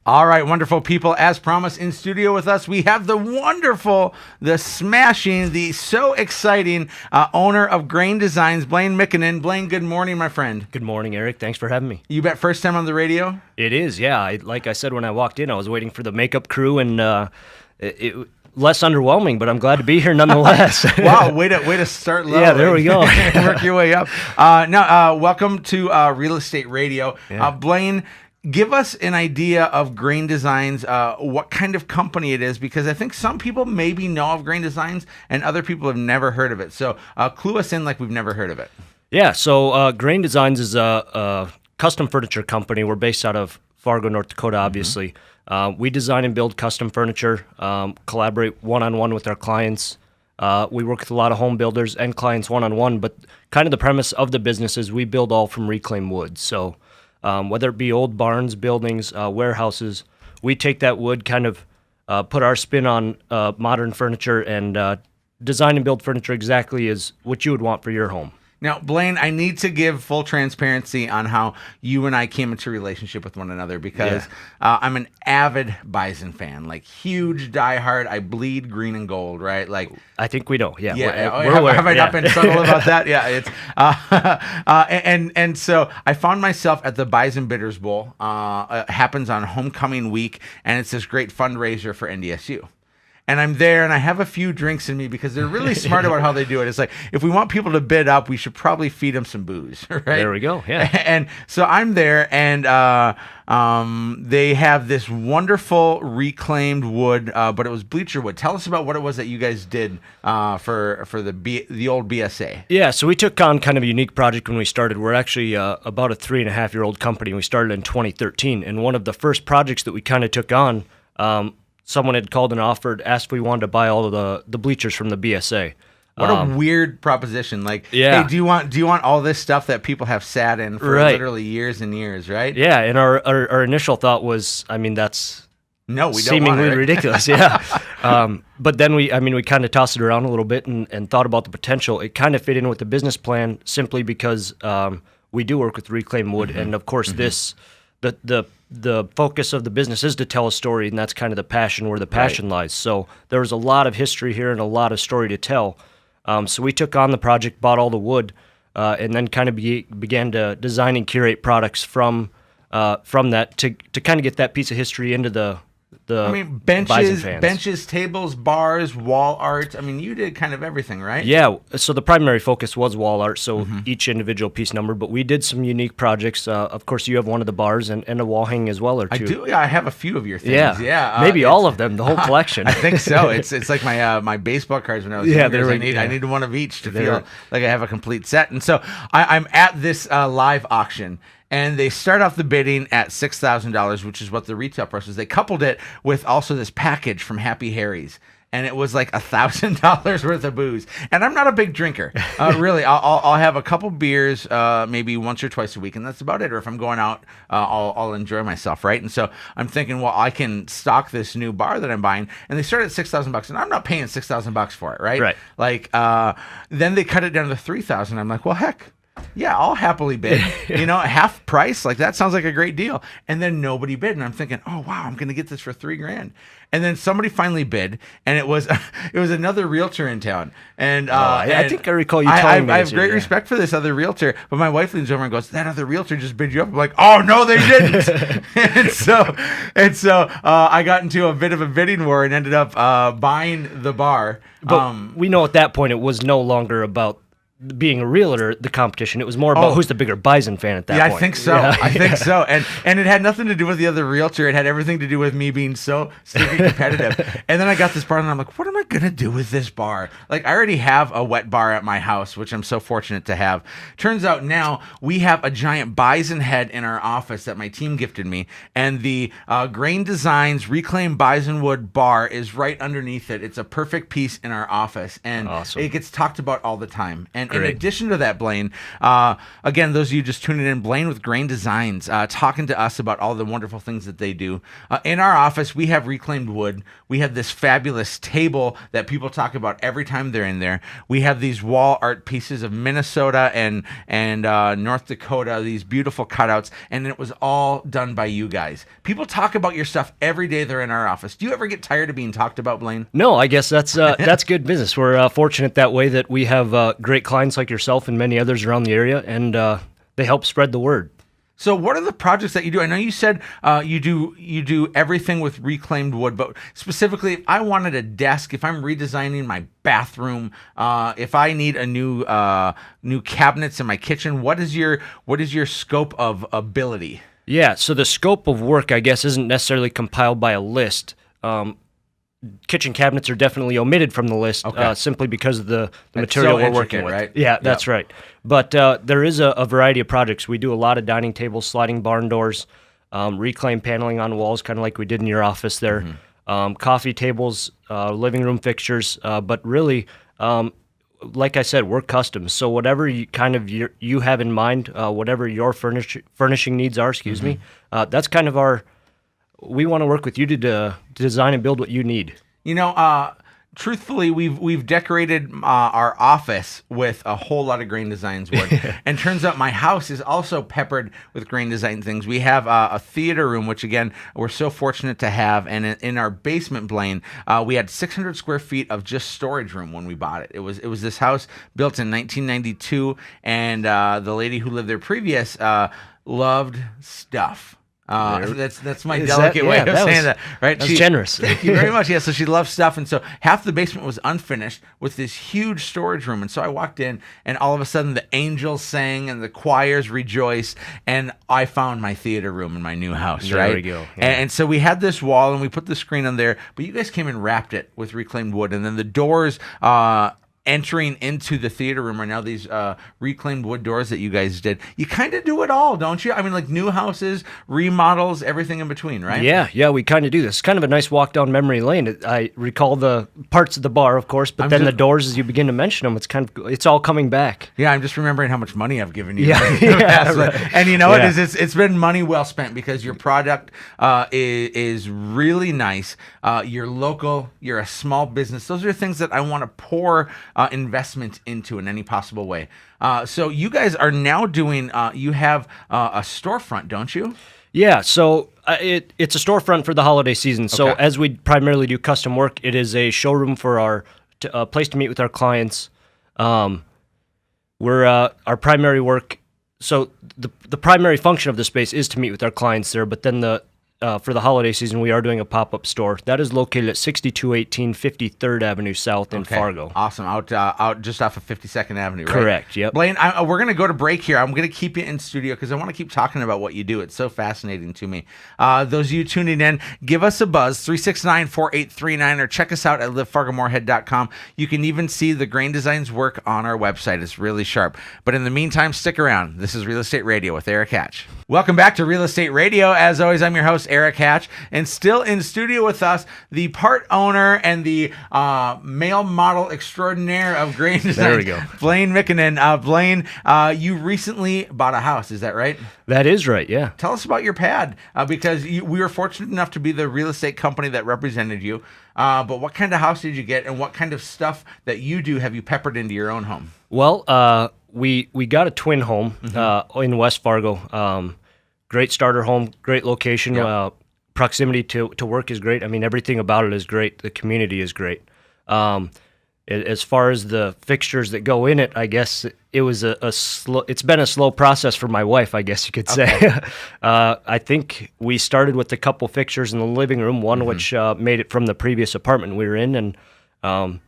All right, wonderful people. As promised, in studio with us, we have the wonderful, the smashing, the so exciting owner of Grain Designs, Blain Mikkonen. Blain, good morning, my friend. Good morning, Eric. Thanks for having me. You bet. First time on the radio? It is, yeah. Like I said when I walked in, I was waiting for the makeup crew, and it less underwhelming, but I'm glad to be here nonetheless. Wow, way to start low. Yeah, there we go. Work your way up. Now, welcome to Real Estate Radio. Yeah. Blain, give us an idea of Grain Designs, what kind of company it is, because I think some people maybe know of Grain Designs and other people have never heard of it. So clue us in like we've never heard of it. Yeah, so Grain Designs is a custom furniture company. We're based out of Fargo, North Dakota, obviously. We design and build custom furniture, collaborate one-on-one with our clients. We work with a lot of home builders and clients one-on-one, but kind of the premise of the business is we build all from reclaimed wood. So whether it be old barns, buildings, warehouses, we take that wood, kind of put our spin on modern furniture and design and build furniture exactly as what you would want for your home. Now, Blain, I need to give full transparency on how you and I came into a relationship with one another because I'm an avid Bison fan, like huge diehard. I bleed green and gold, right? Like I think we know. Yeah. Have I not been subtle about that? Yeah. It's and so I found myself at the Bison Bitters Bowl. It happens on homecoming week, and it's this great fundraiser for NDSU. And I'm there, and I have a few drinks in me because they're really smart about how they do it. It's like, if we want people to bid up, we should probably feed them some booze, right? There we go, yeah. And so I'm there, and they have this wonderful reclaimed wood, but it was bleacher wood. Tell us about what it was that you guys did for the old BSA. Yeah, so we took on kind of a unique project when we started. We're actually about a 3.5-year-old company. We started in 2013, and one of the first projects that we kind of took on, someone had called and asked if we wanted to buy all of the bleachers from the BSA. What a weird proposition! Like, yeah. Hey, do you want all this stuff that people have sat in for literally years and years, right? Yeah, and our initial thought was, I mean, that's we don't seemingly want it, right? ridiculous. Yeah, but then we kind of tossed it around a little bit and thought about the potential. It kind of fit in with the business plan simply because we do work with reclaimed wood, and of course the focus of the business is to tell a story, and that's kind of the passion where the passion lies. So there was a lot of history here and a lot of story to tell. So we took on the project, bought all the wood, and then kind of began to design and curate products from that to kind of get that piece of history into the benches, tables, bars, wall art. I mean, you did kind of everything, right? Yeah. So the primary focus was wall art, so each individual piece number. But we did some unique projects. Of course, you have one of the bars and a wall hanging as well, or two. I do. Yeah, I have a few of your things. Yeah. Maybe all of them, the whole collection. I think so. It's like my baseball cards when I was younger. I need one of each to feel like I have a complete set. And so I'm at this live auction. And they start off the bidding at $6,000, which is what the retail price was. They coupled it with also this package from Happy Harry's, and it was like $1,000 worth of booze. And I'm not a big drinker, really. I'll have a couple beers, maybe once or twice a week, and that's about it. Or if I'm going out, I'll enjoy myself, right? And so I'm thinking, well, I can stock this new bar that I'm buying, and they start at $6,000, and I'm not paying $6,000 for it, right? Right. Like, then they cut it down to $3,000. I'm like, well, heck. Yeah, I'll happily bid. Half price, like that sounds like a great deal. And then nobody bid, and I'm thinking, oh wow, I'm gonna get this for $3,000. And then somebody finally bid, and it was another realtor in town. And I think I recall you telling me. I have great respect for this other realtor, but my wife leans over and goes, "That other realtor just bid you up." I'm like, "Oh no, they didn't." and so I got into a bit of a bidding war and ended up buying the bar. But we know at that point it was no longer about being a realtor, the competition. It was more about who's the bigger Bison fan at that point. I think so. Yeah. I think so. And it had nothing to do with the other realtor. It had everything to do with me being so stupid competitive. And then I got this bar, and I'm like, what am I going to do with this bar? Like, I already have a wet bar at my house, which I'm so fortunate to have. Turns out now we have a giant bison head in our office that my team gifted me. And the Grain Designs Reclaimed Bison Wood bar is right underneath it. It's a perfect piece in our office. And awesome. It gets talked about all the time. And And in addition to that, Blain, again, those of you just tuning in, Blain with Grain Designs, talking to us about all the wonderful things that they do. In our office, we have reclaimed wood. We have this fabulous table that people talk about every time they're in there. We have these wall art pieces of Minnesota and North Dakota, these beautiful cutouts, and it was all done by you guys. People talk about your stuff every day they're in our office. Do you ever get tired of being talked about, Blain? No, I guess that's good business. We're fortunate that way that we have great clients like yourself and many others around the area, and they help spread the word. So what are the projects that you do? I know you said you do everything with reclaimed wood, but specifically, if I wanted a desk, if I'm redesigning my bathroom, if I need a new cabinets in my kitchen, what is your scope of ability? Yeah, so the scope of work, I guess, isn't necessarily compiled by a list. Kitchen cabinets are definitely omitted from the list, simply because of the material we're working with. Right? Yeah, that's right. But there is a variety of projects. We do a lot of dining tables, sliding barn doors, reclaimed paneling on walls, kind of like we did in your office there, coffee tables, living room fixtures. But really, like I said, we're custom. So whatever you have in mind, whatever your furnishing needs are, that's kind of we want to work with you to design and build what you need. Truthfully, we've decorated our office with a whole lot of Grain Designs wood, and turns out my house is also peppered with Grain Design things. We have a theater room, which again we're so fortunate to have, and in our basement, Blain, we had 600 square feet of just storage room when we bought it. It was this house built in 1992, and the lady who lived there previous loved stuff. That's my delicate way of saying that, right? That's generous. Thank you very much. Yeah, so she loves stuff, and so half the basement was unfinished with this huge storage room. And so I walked in, and all of a sudden the angels sang and the choirs rejoiced, and I found my theater room in my new house. There right? we go. Yeah. And so we had this wall, and we put the screen on there, but you guys came and wrapped it with reclaimed wood, and then the doors. Entering into the theater room are now these reclaimed wood doors that you guys did. You kind of do it all, don't you? I mean, like new houses, remodels, everything in between, right? Yeah, we kind of do this. It's kind of a nice walk down memory lane. I recall the parts of the bar, of course, but the doors, as you begin to mention them, it's all coming back. Yeah, I'm just remembering how much money I've given you. Yeah, right. And you know what? It's been money well spent, because your product is really nice. You're local. You're a small business. Those are things that I want to pour investment into in any possible way. So you guys are now doing, you have a storefront, don't you? Yeah, so it's a storefront for the holiday season. So as we primarily do custom work, it is a showroom for our place to meet with our clients. Our primary work, so the primary function of the space is to meet with our clients there, but then for the holiday season, we are doing a pop-up store. That is located at 6218 53rd Avenue South in Fargo. Awesome. Out just off of 52nd Avenue, right? Correct, yep. Blain, we're going to go to break here. I'm going to keep you in studio because I want to keep talking about what you do. It's so fascinating to me. Those of you tuning in, give us a buzz, 369-4839, or check us out at livefargomoorhead.com. You can even see the Grain Designs work on our website. It's really sharp. But in the meantime, stick around. This is Real Estate Radio with Erik Hatch. Welcome back to Real Estate Radio. As always, I'm your host, Erik Hatch, and still in studio with us, the part owner and the male model extraordinaire of Grain Design. There we go. Blain Mikkonen. Blain, you recently bought a house, is that right? That is right, yeah. Tell us about your pad, because we were fortunate enough to be the real estate company that represented you. But what kind of house did you get, and what kind of stuff that you do have you peppered into your own home? Well, we got a twin home in West Fargo. Great starter home, great location. Yep. Proximity to work is great. I mean, everything about it is great. The community is great. As far as the fixtures that go in it, I guess it was it's been a slow process for my wife, I guess you could say. I think we started with a couple fixtures in the living room, one which made it from the previous apartment we were in, and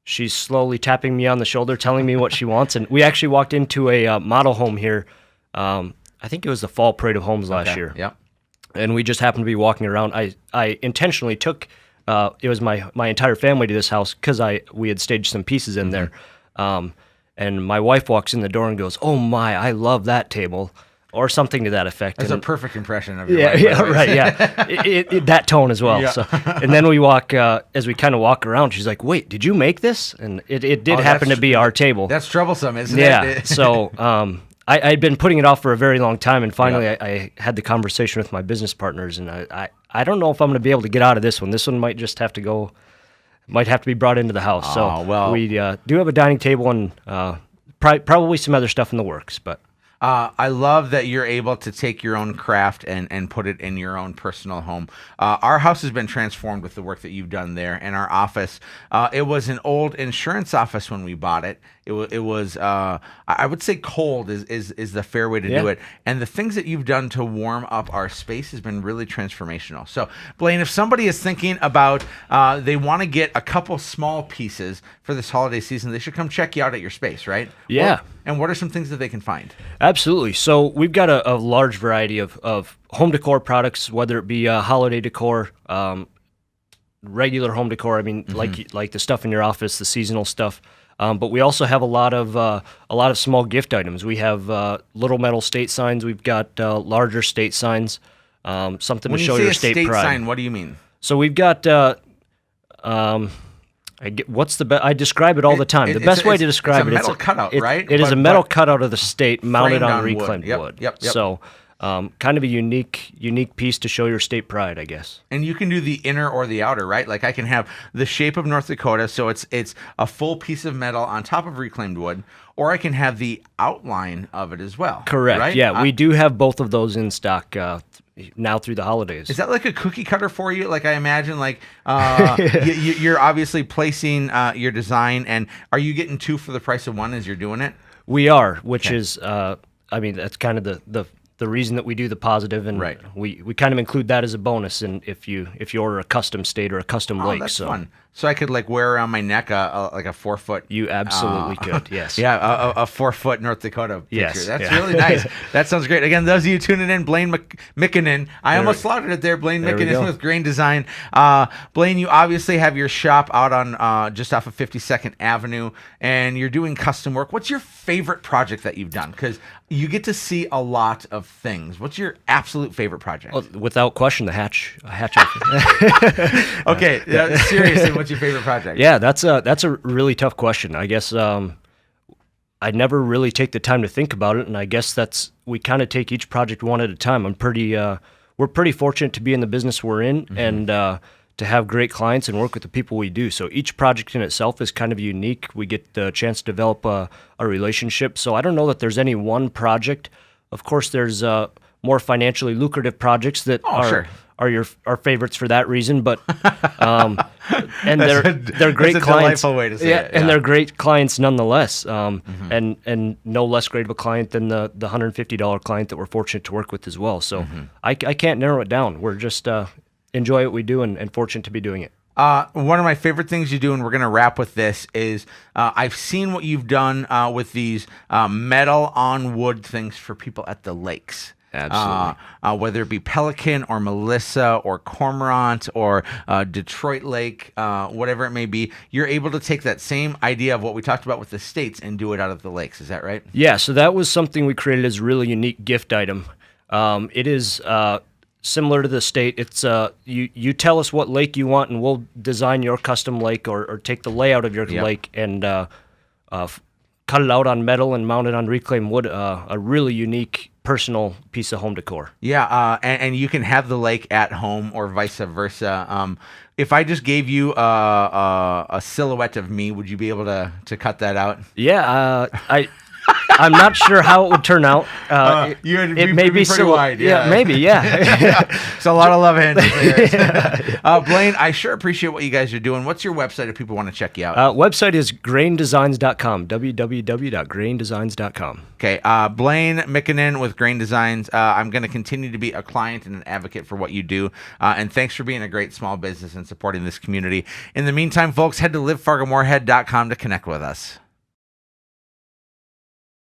she's slowly tapping me on the shoulder, telling me what she wants. And we actually walked into a model home here. I think it was the Fall Parade of Homes last year. Yeah. And we just happened to be walking around. I intentionally took it was my entire family to this house because we had staged some pieces in there. And my wife walks in the door and goes, "Oh my, I love that table." or something to that effect. That's a perfect impression of your wife. Yeah, right, yeah. That tone as well. Yeah. So, and then we walk, as we kind of walk around, she's like, "Wait, did you make this?" And it did happen to be our table. That's troublesome, isn't it? Yeah. So I'd been putting it off for a very long time, and finally I had the conversation with my business partners, and I don't know if I'm going to be able to get out of this one. This one might just have to go, might have to be brought into the house. We do have a dining table and probably some other stuff in the works, but. I love that you're able to take your own craft and put it in your own personal home. Our house has been transformed with the work that you've done there. And our office, it was an old insurance office when we bought it. It was I would say cold is the fair way to do it. And the things that you've done to warm up our space has been really transformational. So, Blain, if somebody is thinking about they want to get a couple small pieces for this holiday season, they should come check you out at your space, right? Yeah. And what are some things that they can find? Absolutely. So we've got a large variety of home decor products, whether it be holiday decor, regular home decor. I mean, like the stuff in your office, the seasonal stuff. But we also have a lot of small gift items. We have little metal state signs. We've got larger state signs. Something to show your state pride. When you say a state sign, what do you mean? So we've got. I describe it all the time. The best way to describe it's a metal cutout, right? It is a metal cutout of the state mounted on reclaimed wood. Yep. So, kind of a unique piece to show your state pride, I guess. And you can do the inner or the outer, right? Like I can have the shape of North Dakota, so it's a full piece of metal on top of reclaimed wood, or I can have the outline of it as well. Correct. Right? Yeah, we do have both of those in stock. Now through the holidays. Is that like a cookie cutter for you? Like I imagine, like you're obviously placing your design, and are you getting two for the price of one as you're doing it? We are, which is, I mean, that's kind of the reason that we do the positive, and we kind of include that as a bonus. And if you order a custom state or a custom lake, that's fun. So I could like wear around my neck like a 4 foot. You absolutely could. Yes. Yeah, a 4 foot North Dakota picture. Yes. That's really nice. That sounds great. Again, those of you tuning in, Blain Mikkonen. I almost slaughtered it there. Blain Mikkonen with Grain Design. Blain, you obviously have your shop out on just off of 52nd Avenue, and you're doing custom work. What's your favorite project that you've done? Because you get to see a lot of things. What's your absolute favorite project? Well, without question, the hatch. Okay, seriously, what's your favorite project? Yeah, that's a really tough question. I guess I never really take the time to think about it, and I guess we kind of take each project one at a time. We're pretty fortunate to be in the business we're in, and to have great clients and work with the people we do. So each project in itself is kind of unique. We get the chance to develop a relationship. So I don't know that there's any one project. Of course, there's more financially lucrative projects that are favorites for that reason, but and they're great clients. Delightful way to say it. And they're great clients nonetheless. And no less great of a client than the $150 client that we're fortunate to work with as well. So I can't narrow it down. We're just enjoy what we do and fortunate to be doing it. One of my favorite things you do, and we're going to wrap with this, is I've seen what you've done with these metal on wood things for people at the lakes. Absolutely. Whether it be Pelican or Melissa or Cormorant or Detroit Lake, whatever it may be, you're able to take that same idea of what we talked about with the states and do it out of the lakes. Is that right? Yeah, so that was something we created as a really unique gift item. It is similar to the state. It's you tell us what lake you want, and we'll design your custom lake or take the layout of your lake and cut it out on metal and mount it on reclaimed wood. A really unique personal piece of home decor. Yeah, and you can have the lake at home or vice versa. If I just gave you a silhouette of me, would you be able to cut that out? Yeah, I'm not sure how it would turn out. It may be pretty wide. Yeah, maybe. Yeah. It's a lot of love handles there. Blain, I sure appreciate what you guys are doing. What's your website if people want to check you out? Website is graindesigns.com. www.graindesigns.com. Okay, Blain Mikkonen with Grain Designs. I'm going to continue to be a client and an advocate for what you do. And thanks for being a great small business and supporting this community. In the meantime, folks, head to livefargomoorhead.com to connect with us.